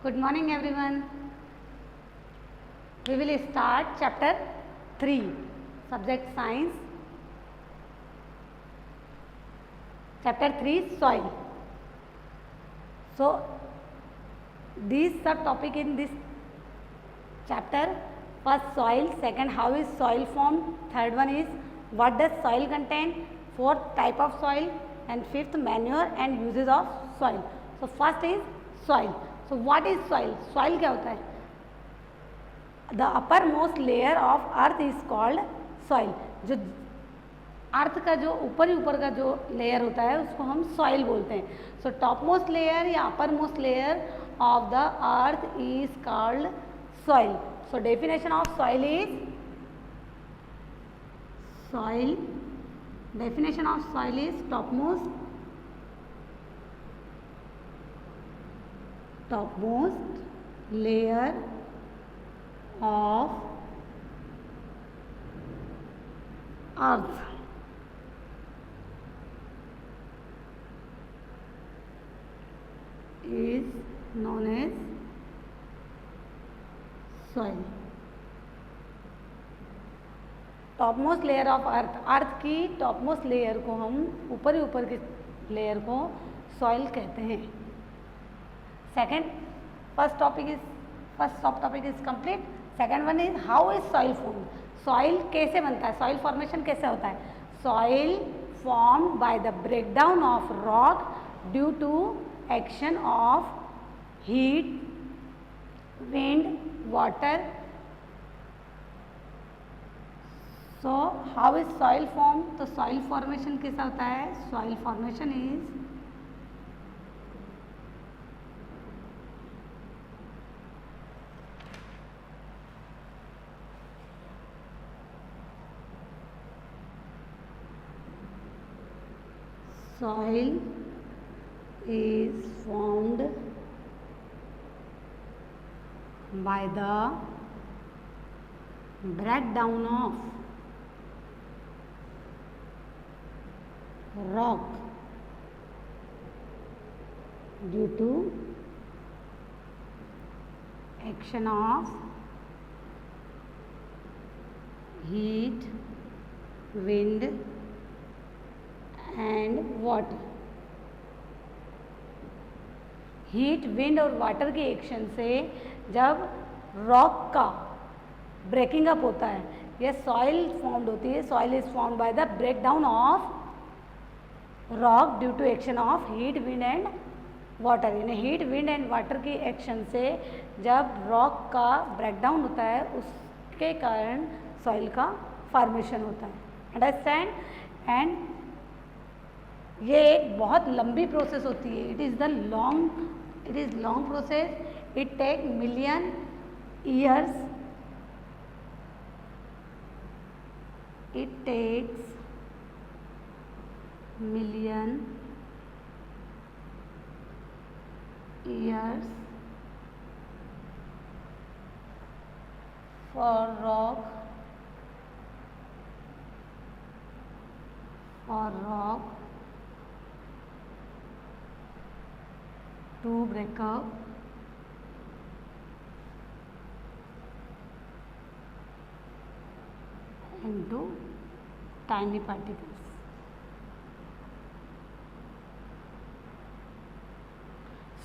Good morning everyone. We will start chapter 3, subject science. Chapter 3, soil. So these subtopic in this chapter: first soil, second how is soil formed, third one is what does soil contain, fourth type of soil, and fifth manure and uses of soil. So first is soil. So what is soil? Soil क्या होता है? The uppermost layer of earth is called soil. जो अर्थ का जो ऊपर का जो layer होता है उसको हम सॉइल बोलते हैं. सो टॉप मोस्ट लेयर या upper most layer of the earth is called soil. So definition of soil is soil. Definition of soil is topmost layer of earth is known as soil. Top most layer of earth की top most layer को हम ऊपर की layer को soil कहते हैं. Second first sub topic is complete. Second one is how is soil form. Soil कैसे बनता है, सॉइल फॉर्मेशन कैसे होता है. Soil formed by the breakdown of rock due to action of heat, wind, water. So how is soil form. तो soil formation कैसा होता है. Soil formation is soil is formed by the breakdown of rock due to action of heat, wind and water. Heat, wind और water के action से जब rock का breaking up होता है यह सॉइल फॉर्म्ड होती है. Soil is formed by the breakdown of rock due to action of heat, wind and water. यानी हीट, विंड एंड वाटर की एक्शन से जब रॉक का ब्रेकडाउन होता है उसके कारण सॉइल का फॉर्मेशन होता है. अंडरस्टैंड. एंड ये एक बहुत लंबी प्रोसेस होती है. It is long process. It take million years. It takes million years for rock to break up into tiny particles.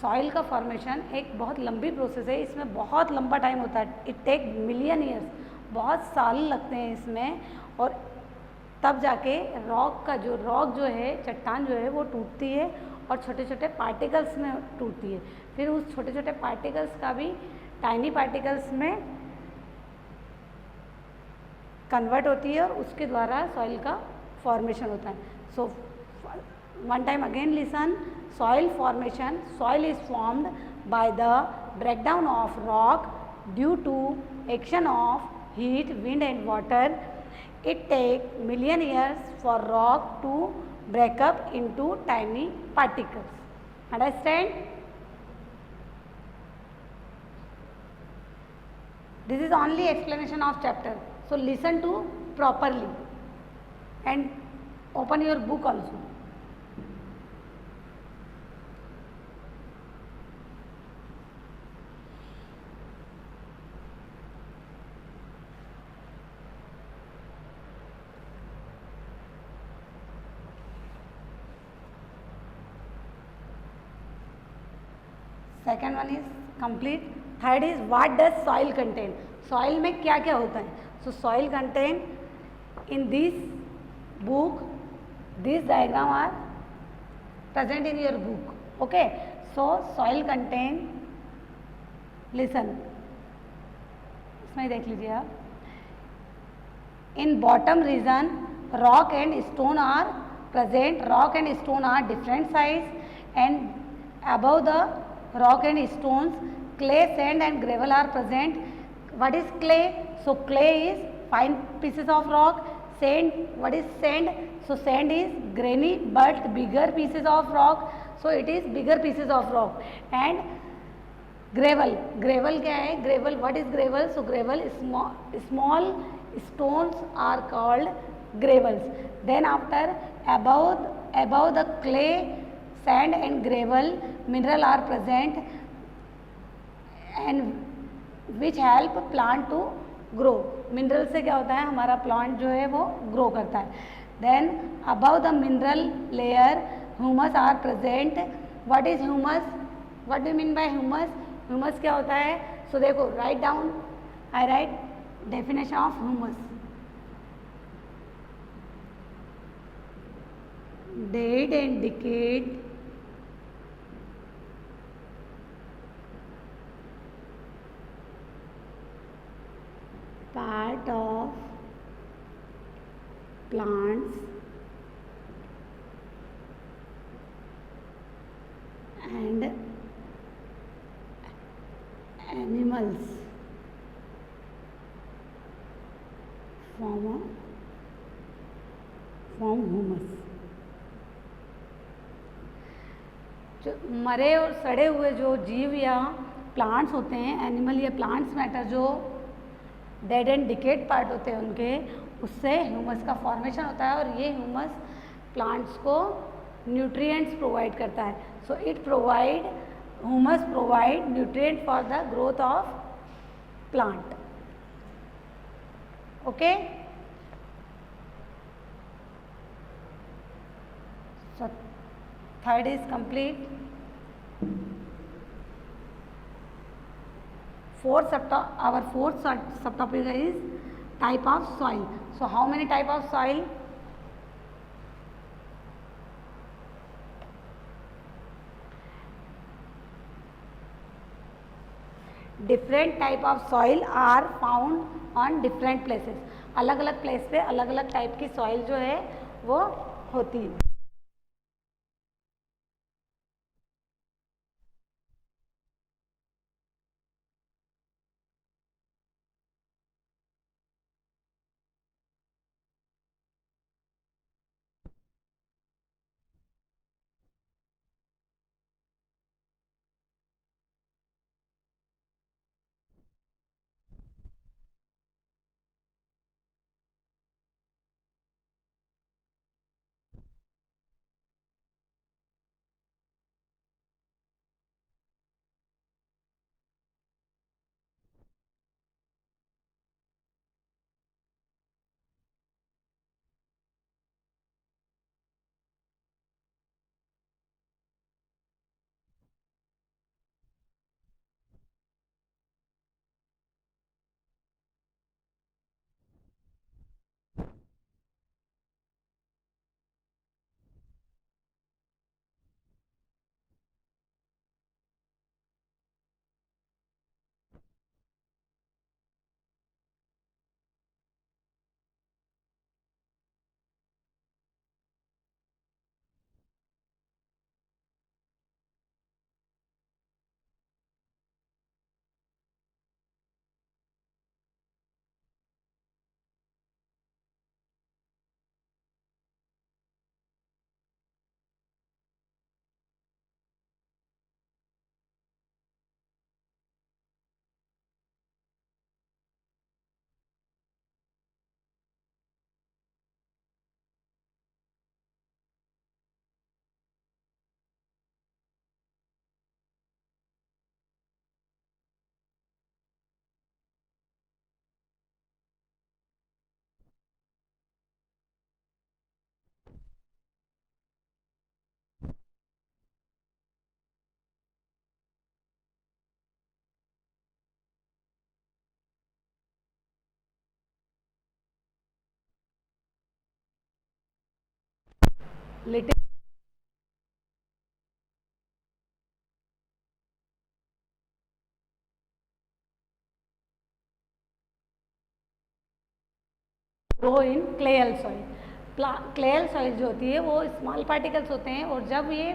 Soil का फॉर्मेशन एक बहुत लंबी प्रोसेस है. इसमें बहुत लंबा टाइम होता है. It take million years. बहुत साल लगते हैं इसमें. और तब जाके रॉक जो है, चट्टान जो है वो टूटती है और छोटे छोटे पार्टिकल्स में टूटती है. फिर उस छोटे छोटे पार्टिकल्स का भी टाइनी पार्टिकल्स में कन्वर्ट होती है और उसके द्वारा सॉइल का फॉर्मेशन होता है. So one time again listen. Soil formation. Soil is formed by the breakdown of rock due to action of heat, wind and water. It take million years for rock to break up into tiny particles. Understand? This is only explanation of chapter. So listen to properly and open your book also. Second one is complete. Third is what does soil contain. Soil में क्या क्या होता है. So soil contain in this book, this diagram are present in your book. Okay, so soil contain, listen, इसमें देख लीजिए आप. In bottom region rock and stone are present. Rock and stone are different size, and above the rock and stones clay, sand and gravel are present. What is clay? So clay is fine pieces of rock. Sand, what is sand? So sand is grainy but bigger pieces of rock. So it is bigger pieces of rock. And gravel, gravel क्या है? Gravel, what is gravel? So gravel is small stones are called gravels. Then after above the clay, sand and gravel mineral are present and which help plant to grow. Mineral से क्या होता है, हमारा plant जो है वो grow करता है. Then above the mineral layer humus are present. What is humus? What do mean by humus? Humus क्या होता है? सो देखो, right down, I write definition of humus. Dead and decayed part of plants and animals from humus. जो मरे और सड़े हुए जो जीव या प्लांट्स होते हैं, एनिमल या प्लांट्स मैटर जो डेड एंड डिकेड पार्ट होते हैं उनके, उससे ह्यूमस का फॉर्मेशन होता है. और ये ह्यूमस प्लांट्स को न्यूट्रिएंट्स प्रोवाइड करता है. So it provide, humus provide nutrient for the growth of plant. Okay, so third is complete. Our fourth subtopic is type of soil. So how many type of soil? Different type of soil are found on different places. अलग अलग place पे अलग अलग type की soil जो है वो होती है. Little grow in clayey soil. Clayey soil जो होती है वो स्मॉल पार्टिकल्स होते हैं, और जब ये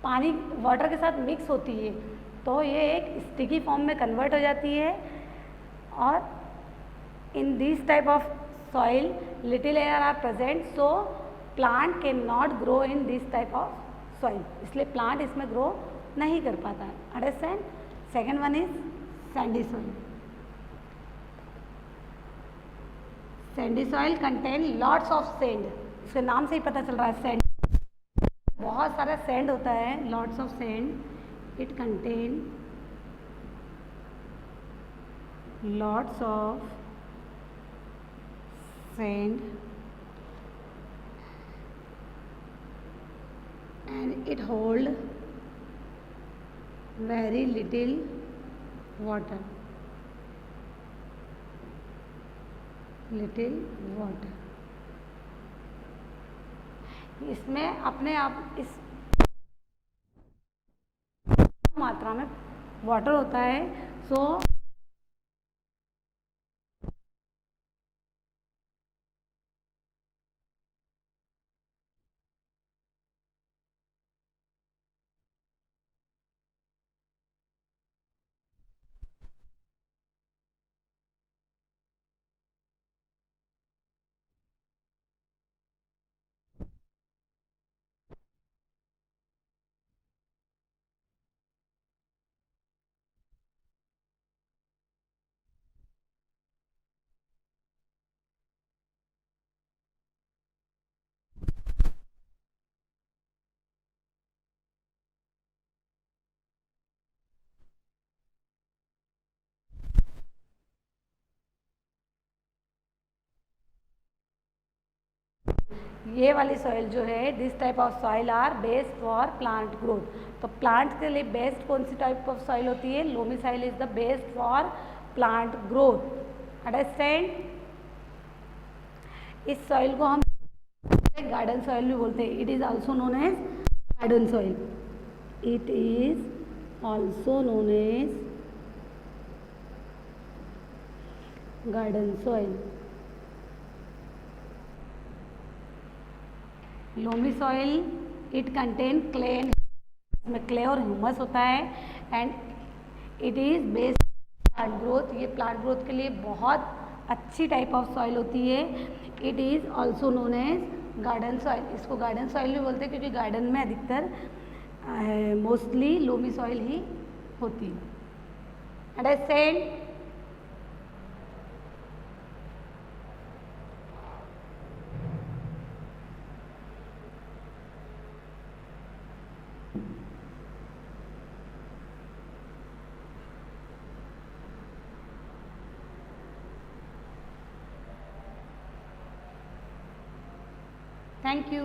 पानी वाटर के साथ मिक्स होती है तो ये एक स्टिकी फॉर्म में कन्वर्ट हो जाती है, और in this type of soil little air are present, so plant can not grow in this type of soil, इसलिए प्लांट इसमें ग्रो नहीं कर पाता है। Understand? Second one is sandy soil. Sandy soil contain lots of sand, उसके नाम से ही पता चल रहा है सैंड, बहुत सारा सैंड होता है, lots of sand. It contain lots of sand and it hold very little water, इसमें अपने आप इस मात्रा में वाटर होता है, सो ये वाली सॉइल जो है, this type of soil are best for plant growth. तो प्लांट के लिए बेस्ट कौन सी टाइप ऑफ सॉइल होती है? Loamy soil is the best for plant growth. Understand? इस सॉइल को हम गार्डन सॉइल भी बोलते हैं। It is also known as garden soil. It is also known as garden soil. Loamy soil it contain clay, इसमें clay और humus होता है, and it is based plant growth. ये प्लांट ग्रोथ के लिए बहुत अच्छी टाइप ऑफ सॉइल होती है। It is also known as garden soil. इसको गार्डन सॉइल भी बोलते हैं क्योंकि गार्डन में अधिकतर मोस्टली लोमी सॉइल ही होती है। अंडरस्टैंड? Thank you.